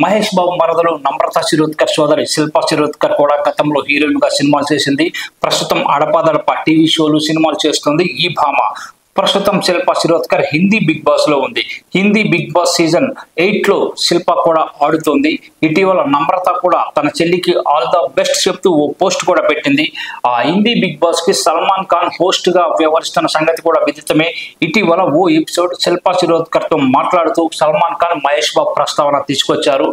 మహేష్ బాబు మరదలు నమ్రతా శిరోద్కర్ సోదరి శిల్పా శిరోద్కర్ కూడా గతంలో హీరోయిన్ గా సినిమాలు చేసింది. ప్రస్తుతం అడపాదడపా టీవీ షోలు సినిమాలు చేస్తుంది ఈ భామ. ప్రస్తుతం శిల్పా శిరోద్కర్ హిందీ బిగ్ బాస్ లో ఉంది. హిందీ బిగ్ బాస్ సీజన్ 8 లో శిల్ప కూడా ఆడుతోంది. ఇటీవల నమ్రత కూడా తన చెల్లికి ఆల్ ద బెస్ట్ చెప్తూ ఓ పోస్ట్ కూడా పెట్టింది. ఆ హిందీ బిగ్ బాస్ కి సల్మాన్ ఖాన్ హోస్ట్ గా వ్యవహరిస్తున్న సంగతి కూడా విదితమే. ఇటీవల ఓ ఎపిసోడ్ శిల్పా శిరోద్కర్ తో మాట్లాడుతూ సల్మాన్ ఖాన్ మహేష్ బాబు ప్రస్తావన తీసుకొచ్చారు.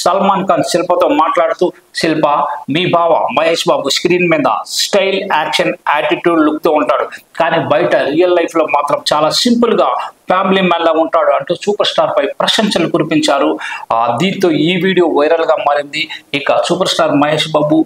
సల్మాన్ ఖాన్ శిల్పతో మాట్లాడుతూ, శిల్ప మీ బావ మహేష్ బాబు స్క్రీన్ మీద స్టైల్, యాక్షన్, యాటిట్యూడ్ లుక్ తో ఉంటాడు, కానీ బయట రియల్ లైఫ్ లో మాత్రం చాలా సింపుల్ గా ఫ్యామిలీ మ్యాన్ లా ఉంటాడు అంటూ సూపర్ స్టార్ పై ప్రశంసలు కురిపించారు. దీంతో ఈ వీడియో వైరల్ గా మారింది. ఇక సూపర్ స్టార్ మహేష్ బాబు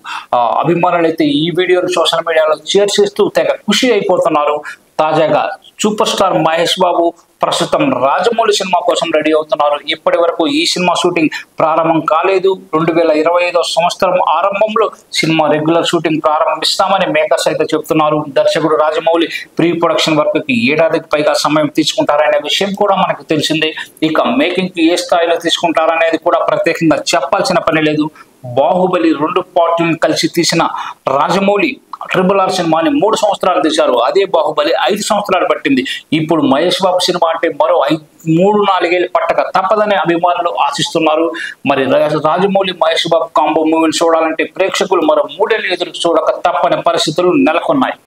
అభిమానులైతే ఈ వీడియోను సోషల్ మీడియాలో షేర్ చేస్తూ తెగ ఖుషి అయిపోతున్నారు. తాజాగా సూపర్ స్టార్ మహేష్ బాబు ప్రస్తుతం రాజమౌళి సినిమా కోసం రెడీ అవుతున్నారు. ఇప్పటి వరకు ఈ సినిమా షూటింగ్ ప్రారంభం కాలేదు. 2025 సంవత్సరం ఆరంభంలో సినిమా రెగ్యులర్ షూటింగ్ ప్రారంభిస్తామని మేకర్స్ అయితే చెప్తున్నారు. దర్శకుడు రాజమౌళి ప్రీ ప్రొడక్షన్ వర్క్ కి ఏడాదికి పైగా సమయం తీసుకుంటారనే విషయం కూడా మనకు తెలిసిందే. ఇక మేకింగ్ కి ఏ స్థాయిలో తీసుకుంటారనేది కూడా ప్రత్యేకంగా చెప్పాల్సిన పని లేదు. బాహుబలి 2 పార్టీలను కలిసి తీసిన రాజమౌళి RRR సినిమాని 3 సంవత్సరాలు తీశారు. అదే బాహుబలి 5 సంవత్సరాలు పట్టింది. ఇప్పుడు మహేష్ బాబు సినిమా అంటే మరో 3-4 ఏళ్ళు పట్టక తప్పదని అభిమానులు ఆశిస్తున్నారు. మరి రాజమౌళి మహేష్ బాబు కాంబో మూవీని చూడాలంటే ప్రేక్షకులు మరో 3 ఏళ్ళు ఎదురు చూడక తప్పని పరిస్థితులు నెలకొన్నాయి.